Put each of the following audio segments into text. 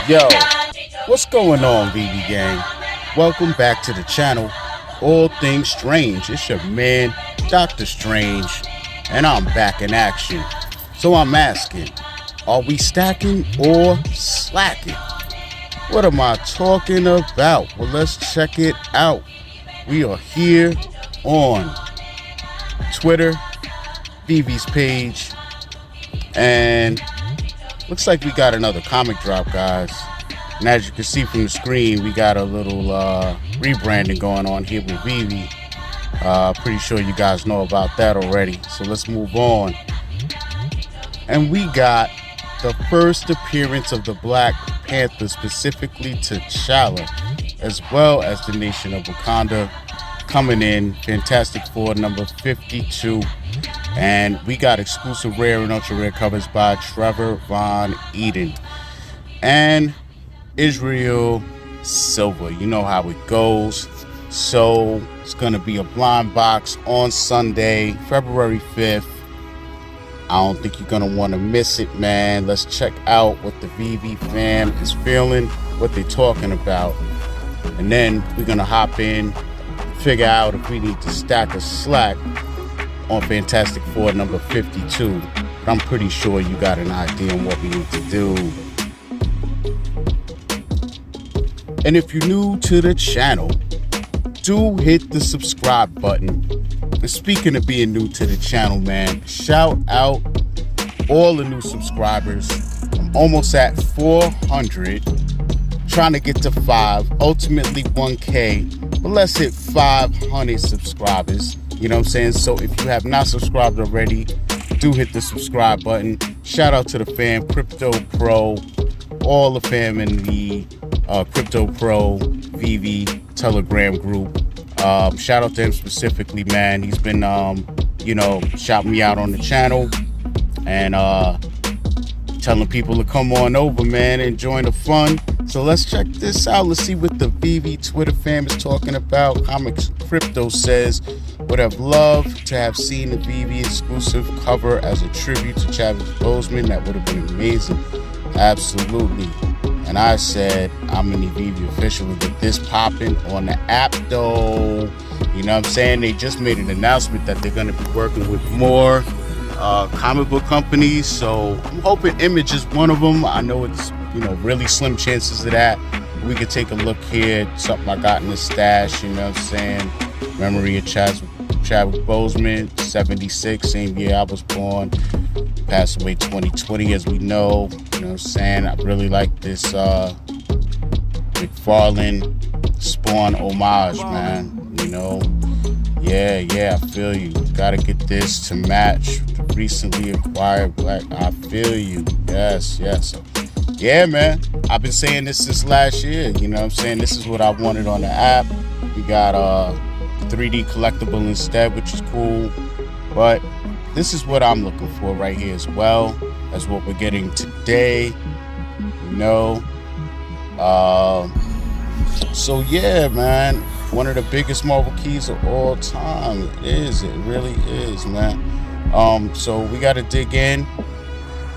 Yo, what's going on, Veve gang? Welcome back to the channel, All Things Strange. It's your man, Dokta Strange, and I'm back in action. So I'm asking, are we stacking or slacking? What am I talking about? Well, let's check it out. We are here on Twitter, Veve's page, and looks like we got another comic drop, guys. And as you can see from the screen, we got a little rebranding going on here with Veve. Pretty sure you guys know about that already. So let's move on. And we got the first appearance of the Black Panther, specifically T'Challa, as well as the Nation of Wakanda, coming in. Fantastic Four number 52. And we got exclusive rare and ultra rare covers by Trevor Von Eden and Israel Silva. You know how it goes. So it's going to be a blind box on Sunday, February 5th. I don't think you're going to want to miss it, man. Let's check out what the Veve fam is feeling, what they're talking about. And then we're going to hop in, figure out if we need to stack or slack on Fantastic Four number 52. But I'm pretty sure you got an idea on what we need to do. And if you're new to the channel, do hit the subscribe button. And speaking of being new to the channel, man, shout out all the new subscribers. I'm almost at 400, trying to get to 5, ultimately 1K, but let's hit 500 subscribers. You know what I'm saying? So if you have not subscribed already, do hit the subscribe button. Shout out to the fam, Crypto Pro, all the fam in the Crypto Pro Veve Telegram group. Shout out to him specifically, man. He's been, shouting me out on the channel and telling people to come on over, man, and join the fun. So let's check this out. Let's see what the Veve Twitter fam is talking about. Comics Crypto says, would have loved to have seen the Veve exclusive cover as a tribute to Chadwick Boseman. That would have been amazing. Absolutely. And I said, I'm in the Veve official to get this popping on the app, though. You know what I'm saying? They just made an announcement that they're going to be working with more comic book companies. So I'm hoping Image is one of them. I know it's, really slim chances of that. We could take a look here. Something I got in the stash, you know what I'm saying? Memory of Chadwick Boseman, 76, same year I was born. Passed away 2020, as we know. You know what I'm saying? I really like this McFarlane Spawn homage, man. Yeah, I feel you. Gotta get this to match the recently acquired Black. I feel you. Yes. Yeah, man. I've been saying this since last year. You know what I'm saying? This is what I wanted on the app. We got 3D collectible instead, which is cool. But this is what I'm looking for right here as well as what we're getting today. So yeah, man, one of the biggest Marvel keys of all time. It really is, man. So we got to dig in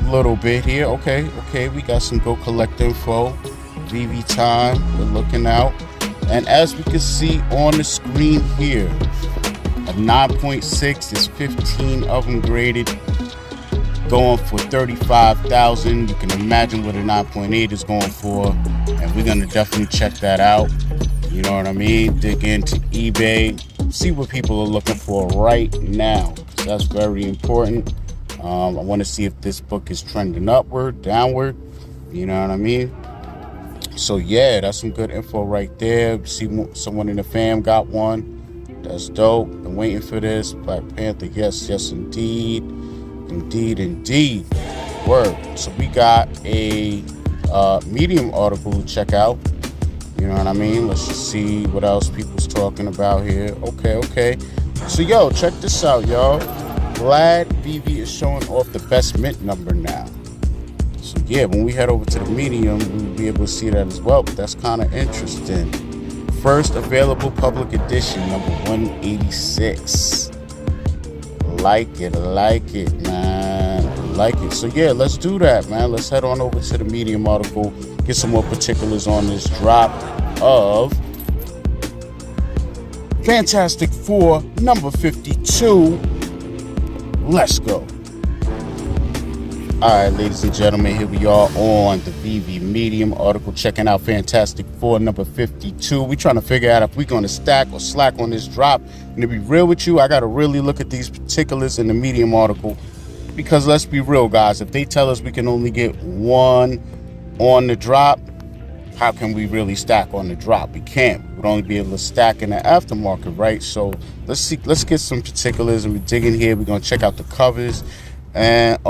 a little bit here. Okay, we got some GoCollect Info, Veve time, we're looking out. And as we can see on the screen here, a 9.6, there's 15 of them graded, going for $35,000. You can imagine what a 9.8 is going for, and we're gonna definitely check that out. You know what I mean? Dig into eBay, see what people are looking for right now, because that's very important. I want to see if this book is trending upward, downward. You know what I mean? So yeah, that's some good info right there. See, someone in the fam got one. That's dope. Been waiting for this. Black Panther, yes, indeed. Word. So we got a Medium article to check out. You know what I mean? Let's just see what else people's talking about here. Okay. So yo, check this out, y'all. Glad Veve is showing off the best mint number now. So yeah, when we head over to the Medium, we'll be able to see that as well. But that's kind of interesting. First available public edition, number 186. Like it, man. like it. So yeah, let's do that, man. Let's head on over to the Medium article, get some more particulars on this drop of Fantastic Four number 52. Let's go. Alright, ladies and gentlemen, here we are on the Veve Medium article, checking out Fantastic Four number 52. We trying to figure out if we're going to stack or slack on this drop. And to be real with you, I got to really look at these particulars in the Medium article, because let's be real, guys, if they tell us we can only get one on the drop, how can we really stack on the drop? We can't. We'd only be able to stack in the aftermarket, right? So let's get some particulars, and we dig in here. We're going to check out the covers, and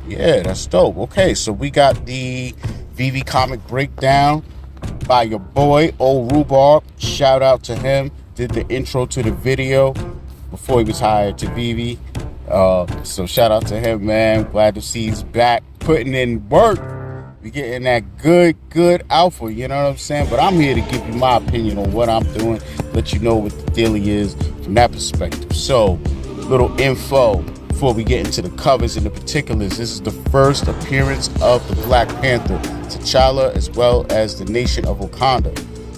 yeah, that's dope. Okay, so we got the Veve comic breakdown by your boy, Old Rhubarb. Shout out to him. Did the intro to the video before he was hired to Veve. So shout out to him, man. Glad to see he's back putting in work. We getting that good alpha, you know what I'm saying? But I'm here to give you my opinion on what I'm doing, let you know what the dealie is from that perspective. So, little info before we get into the covers and the particulars. This is the first appearance of the Black Panther, T'Challa, as well as the nation of Wakanda.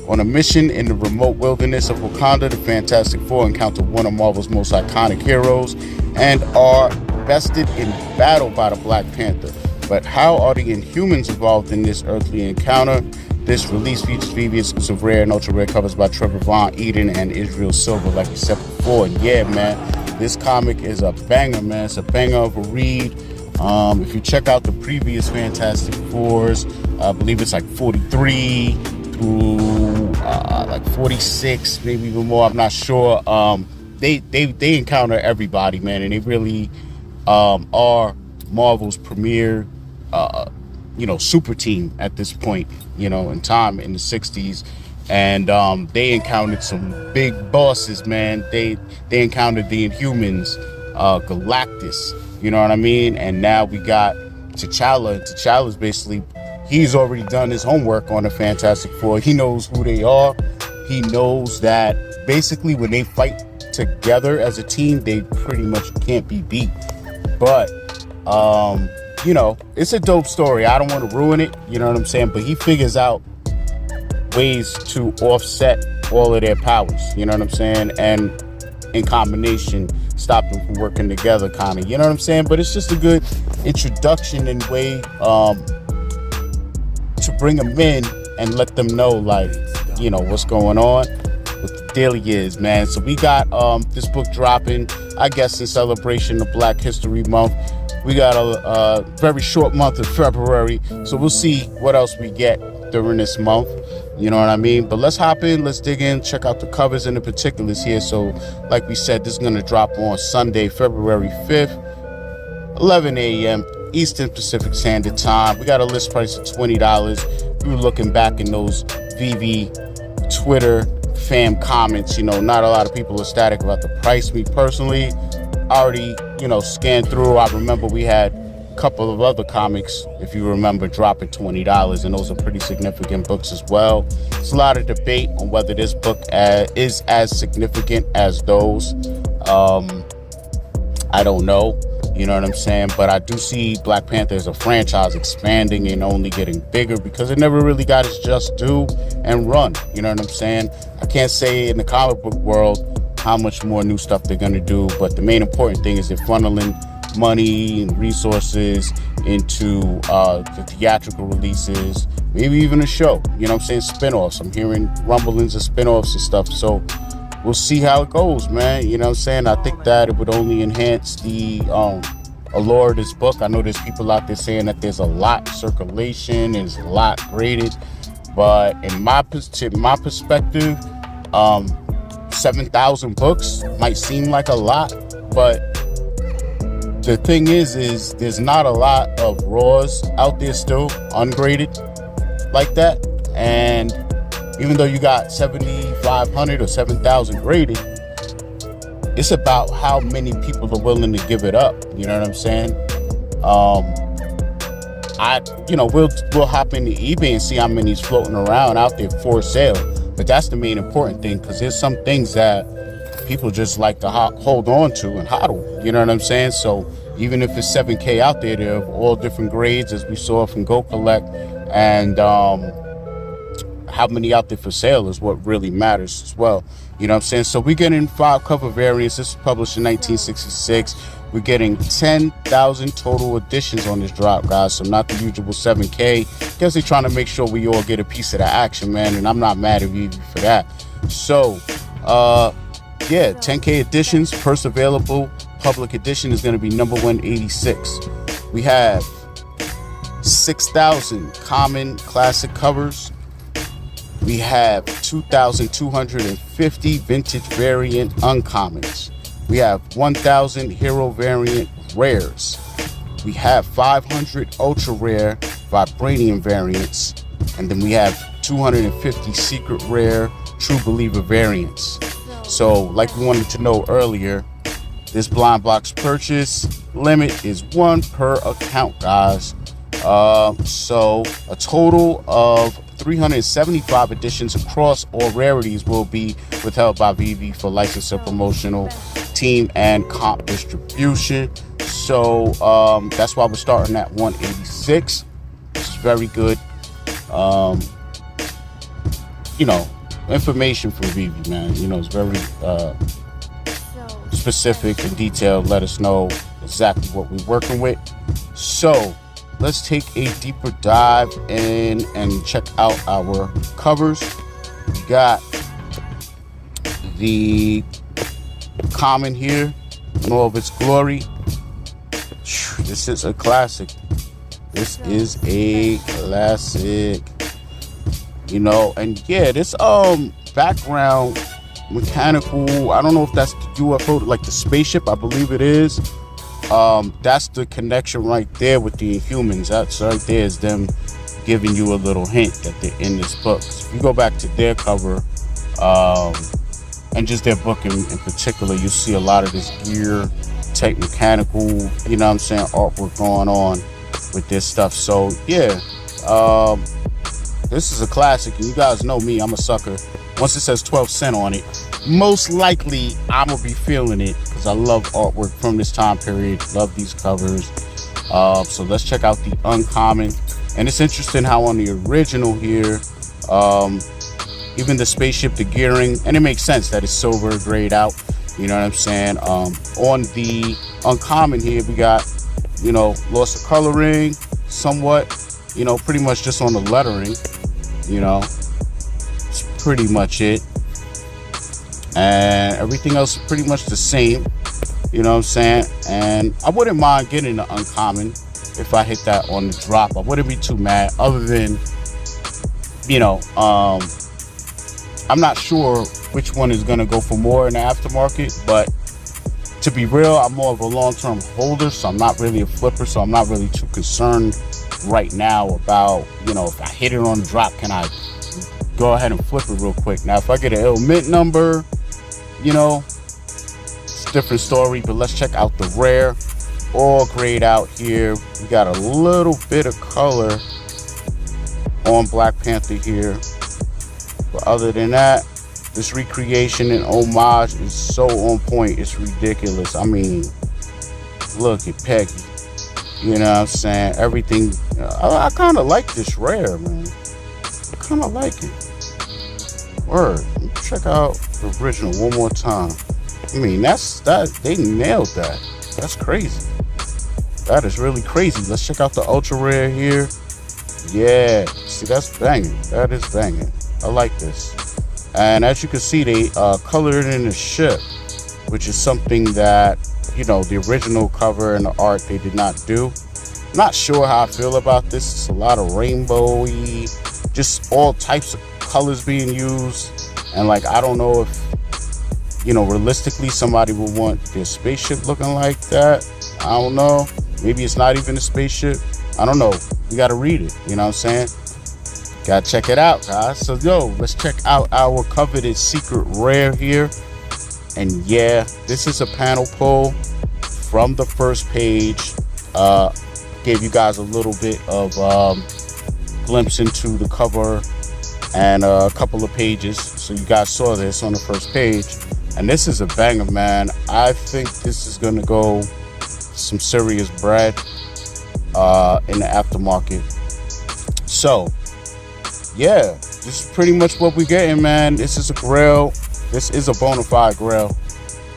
On a mission in the remote wilderness of Wakanda, the Fantastic Four encounter one of Marvel's most iconic heroes and are bested in battle by the Black Panther. But how are the Inhumans involved in this earthly encounter? This release features Veve exclusive rare and ultra rare covers by Trevor Von Eden and Israel Silver, like we said before. And yeah, man, this comic is a banger, man. It's a banger of a read. If you check out the previous Fantastic Fours, I believe it's like 43 through like 46, maybe even more. I'm not sure. They encounter everybody, man, and they really are Marvel's premier, super team at this point, in time in the 60s. And they encountered some big bosses, man. They encountered the Inhumans, Galactus, you know what I mean? And now we got T'Challa. T'Challa's basically, he's already done his homework on the Fantastic Four. He knows who they are. He knows that basically when they fight together as a team, they pretty much can't be beat. But it's a dope story. I don't want to ruin it, you know what I'm saying? But he figures out ways to offset all of their powers, you know what I'm saying? And in combination, stop them from working together, kind of, you know what I'm saying? But it's just a good introduction and way to bring them in and let them know, like, what's going on, what the daily is, man. So we got this book dropping, I guess, in celebration of Black History Month. We got a very short month of February, so we'll see what else we get during this month, you know what I mean? But let's hop in, let's dig in, check out the covers and the particulars here. So like we said, this is going to drop on Sunday, February 5th, 11 a.m. Eastern Pacific Standard Time. We got a list price of $20. We were looking back in those Veve Twitter fam comments, not a lot of people are static about the price. Me personally, I already, scanned through. I remember we had a couple of other comics, if you remember, dropping $20, and those are pretty significant books as well. There's a lot of debate on whether this book is as significant as those. I don't know, you know what I'm saying? But I do see Black Panther as a franchise expanding and only getting bigger, because it never really got its just due and run, you know what I'm saying? I can't say in the comic book world how much more new stuff they're going to do, but the main important thing is they're funneling money and resources into the theatrical releases, maybe even a show, you know what I'm saying, spin-offs. I'm hearing rumblings of spin-offs and stuff, so we'll see how it goes, man, you know what I'm saying? I think that it would only enhance the allure of this book. I know there's people out there saying that there's a lot in circulation, there's a lot graded, but in my perspective, 7,000 books might seem like a lot, but the thing is there's not a lot of raws out there still ungraded like that. And even though you got 7,500 or 7,000 graded, it's about how many people are willing to give it up, you know what I'm saying? We'll hop into eBay and see how many's floating around out there for sale. But that's the main important thing, because there's some things that people just like to hold on to and hodl, you know what I'm saying? So Even if it's 7K out there, they're of all different grades, as we saw from GoCollect, and how many out there for sale is what really matters as well. You know what I'm saying? So we're getting 5 cover variants. This was published in 1966. We're getting 10,000 total editions on this drop, guys. So not the usual 7K. Guess they're trying to make sure we all get a piece of the action, man. And I'm not mad at you for that. So, yeah, 10K editions. First available public edition is going to be number 186. We have 6,000 common classic covers. We have 2,250 vintage variant uncommons. We have 1,000 hero variant rares. We have 500 ultra rare vibranium variants. And then we have 250 secret rare true believer variants. So like we wanted to know earlier, this blind box purchase limit is 1 per account, guys. So a total of 375 editions across all rarities will be withheld by Veve for license and promotional team and comp distribution. So that's why we're starting at 186, which is very good. You know, information from Veve, man. You know, it's very specific and detailed. Let us know exactly what we're working with. So let's take a deeper dive in and check out our covers. We got the common here in all of its glory. This is a classic. This is a classic. You know, and yeah, this background mechanical, I don't know if that's the UFO, like the spaceship, I believe it is. That's the connection right there with the Inhumans. That's right there is them giving you a little hint that they're in this book. So if you go back to their cover, and just their book in particular, you see a lot of this gear, tech mechanical, you know what I'm saying, artwork going on with this stuff. So yeah, this is a classic, and you guys know me, I'm a sucker. Once it says 12 cent on it, most likely I'm gonna be feeling it, because I love artwork from this time period, love these covers. So let's check out the uncommon. And it's interesting how on the original here, even the spaceship, the gearing, and it makes sense that it's silver grayed out, you know what I'm saying. On the uncommon here, we got, you know, loss of coloring somewhat, you know, pretty much just on the lettering, you know, it's pretty much it. And everything else is pretty much the same, you know what I'm saying. And I wouldn't mind getting the uncommon if I hit that on the drop. I wouldn't be too mad, other than, you know, I'm not sure which one is going to go for more in the aftermarket, but to be real, I'm more of a long-term holder, so I'm not really a flipper, so I'm not really too concerned right now about, you know, if I hit it on the drop, can I go ahead and flip it real quick. Now, if I get an ill mint number, you know, it's a different story, but let's check out the rare. All grayed out here. We got a little bit of color on Black Panther here. But other than that, this recreation and homage is so on point, it's ridiculous. I mean, look at Peggy. You know what I'm saying? Everything. I kind of like this rare, man. I kind of like it. Word. Check out the original one more time. I mean, that. They nailed that. That's crazy. That is really crazy. Let's check out the ultra rare here. Yeah. See, that's banging. That is banging. I like this. And as you can see, they colored it in the ship, which is something that, you know, the original cover and the art they did not do. Not sure how I feel about this. It's a lot of rainbowy, just all types of colors being used. And like, I don't know if, you know, realistically somebody would want their spaceship looking like that. I don't know. Maybe it's not even a spaceship. I don't know. You got to read it. You know what I'm saying? Gotta check it out, guys. So yo, let's check out our coveted secret rare here. And yeah, this is a panel pull from the first page. Gave you guys a little bit of glimpse into the cover and a couple of pages, so you guys saw this on the first page. And this is a banger, man. I think this is gonna go some serious bread in the aftermarket. So yeah, this is pretty much what we're getting, man. This is a grill. This is a bona fide grill.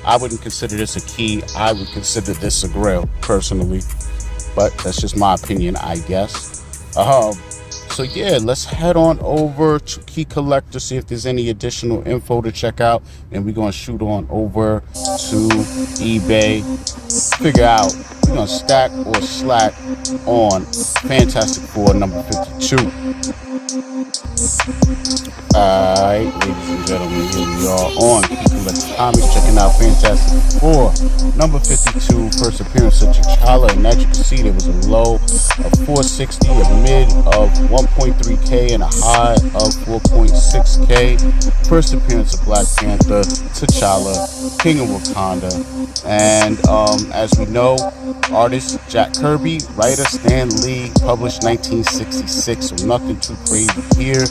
I wouldn't consider this a key. I would consider this a grill personally, but that's just my opinion, I guess. So yeah, let's head on over to Key Collector, see if there's any additional info to check out, and we're gonna shoot on over to eBay, figure out we're gonna stack or slack on Fantastic Four number 52. Alright, ladies and gentlemen, here we are on Key Collector Comics, checking out Fantastic Four number 52, first appearance of T'Challa, and as you can see, there was a low of 460, a mid of 1.3k, and a high of 4.6k. First appearance of Black Panther, T'Challa, King of Wakanda, and as we know, artist Jack Kirby, writer Stan Lee, published 1966, so nothing too crazy here.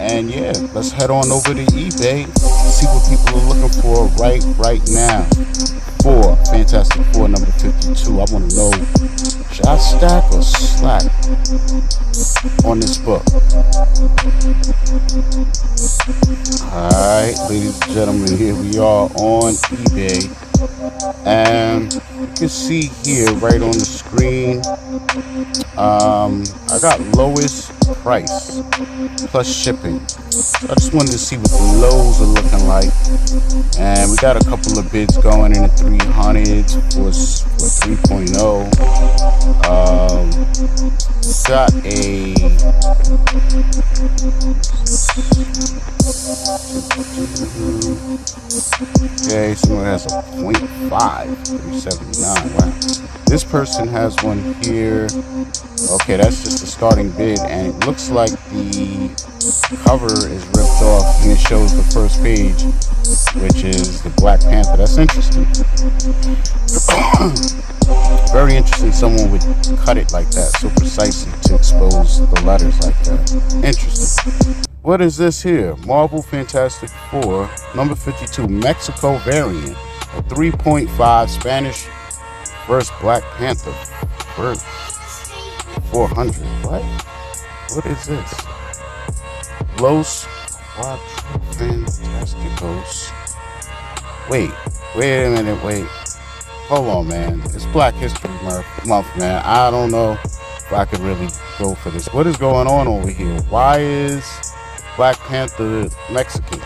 And yeah, let's head on over to eBay, see what people are looking for right now for Fantastic Four number 52. I want to know, should I stack or slack on this book? Alright, ladies and gentlemen, here we are on eBay, and you can see here right on the screen, I got lowest price plus shipping. So I just wanted to see what the lows are looking like, and we got a couple of bids going in the 300s for 3.0. Got a okay, someone has a 0.5 379. Wow, this person has one here. Okay, that's just the starting bid, and it looks like the cover is ripped off and it shows the first page, which is the Black Panther. That's interesting. Very interesting someone would cut it like that so precisely to expose the letters like that. Interesting. What is this here? Marvel Fantastic Four number 52 Mexico variant, a 3.5 Spanish versus Black Panther for 400. What is this? Los Cuatro Fantásticos. Wait a minute, hold on, man. It's Black History Month, man. I don't know if I could really go for this. What is going on over here? Why is Black Panther Mexican?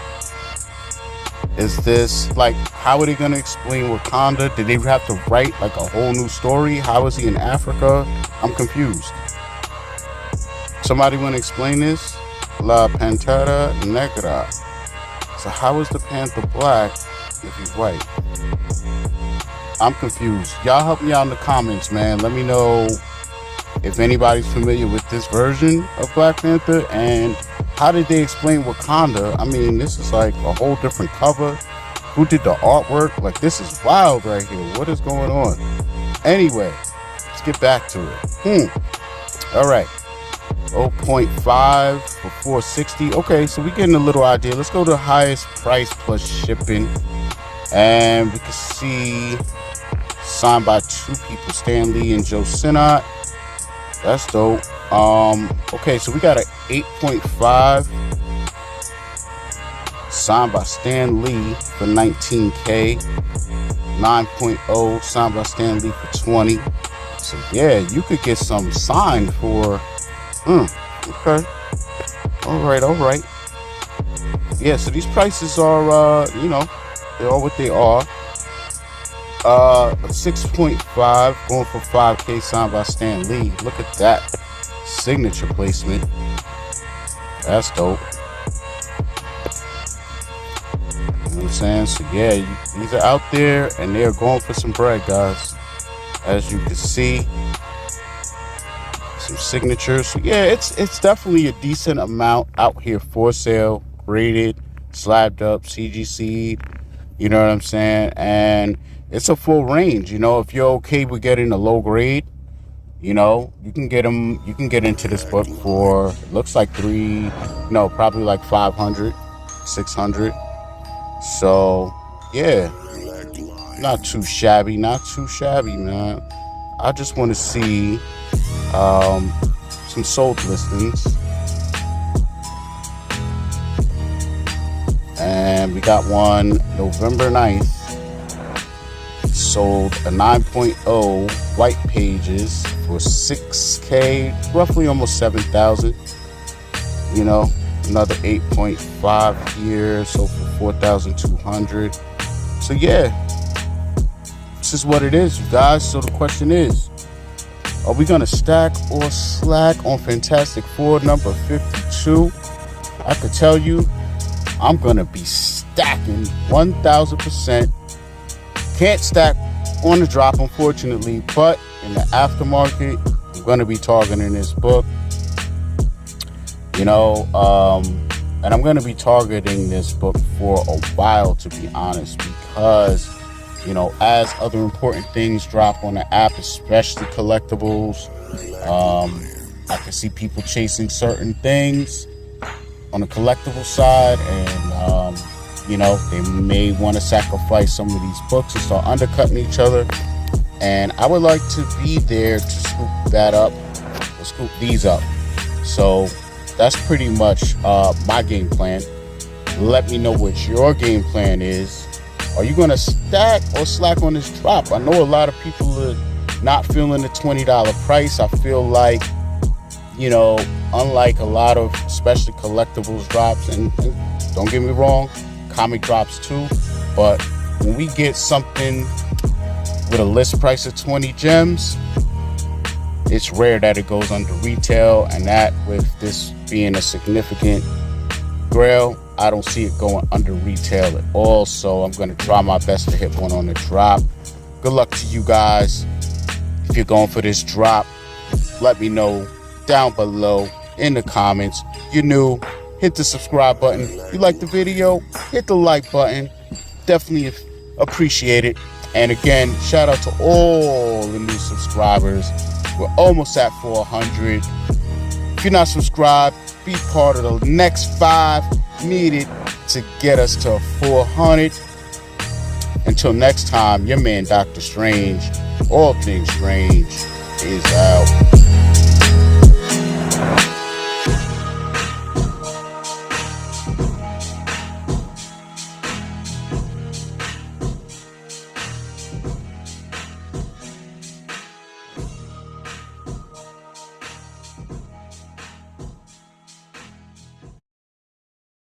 Is this like, how are they going to explain Wakanda? Did they have to write like a whole new story? How is he in Africa? I'm confused. Somebody want to explain this? La Pantera Negra. So how is the Panther black if he's white? I'm confused. Y'all help me out in the comments, man. Let me know if anybody's familiar with this version of Black Panther, and how did they explain Wakanda? I mean, this is like a whole different cover. Who did the artwork? Like, this is wild right here. What is going on? Anyway, let's get back to it. All right. 0.5 for 460. Okay, so we're getting a little idea. Let's go to the highest price plus shipping, and we can see signed by two people, Stan Lee and Joe Sinnott. That's dope. Okay, so we got an 8.5 signed by Stan Lee for 19k. 9.0 signed by Stan Lee for 20. So yeah, you could get some signed for okay. All right. Yeah, so these prices are, they're all what they are. 6.5 going for 5k signed by Stan Lee. Look at that signature placement. That's dope. You know what I'm saying? So yeah, these are out there and they're going for some bread, guys. As you can see, some signatures. So yeah, it's definitely a decent amount out here for sale, graded, slabbed up, CGC. You know what I'm saying? And it's a full range. If you're okay with getting a low grade, you can get them. You can get into this book for, it looks like probably like 500, 600. So yeah, Not too shabby, man. I just want to see some sold listings. And we got one November 9th. Sold a 9.0 white pages for $6K, roughly almost 7,000. You know, another 8.5 here, sold for 4,200. So yeah, this is what it is, you guys. So the question is, are we gonna stack or slack on Fantastic Four number 52? I could tell you, I'm gonna be stacking 1,000%. Can't stack on the drop, unfortunately, but in the aftermarket, I'm gonna be targeting this book. You know, and I'm gonna be targeting this book for a while, to be honest, because, you know, as other important things drop on the app, especially collectibles, I can see people chasing certain things on the collectible side, and you know, they may want to sacrifice some of these books and start undercutting each other, and I would like to be there to scoop that up, or scoop these up. So that's pretty much my game plan. Let me know what your game plan is. Are you going to stack or slack on this drop? I know a lot of people are not feeling the $20 price. I feel like, you know, unlike a lot of especially collectibles drops, and don't get me wrong, comic drops too, but when we get something with a list price of 20 gems, it's rare that it goes under retail, and that with this being a significant grail, I don't see it going under retail at all. So I'm going to try my best to hit one on the drop. Good luck to you guys. If you're going for this drop, let me know down below in the comments. You're new, hit the subscribe button. You like the video, hit the like button. Definitely appreciate it. And again, shout out to all the new subscribers. We're almost at 400. If you're not subscribed, be part of the next 5 needed to get us to 400. Until next time, your man Dr. Strange, all things strange, is out.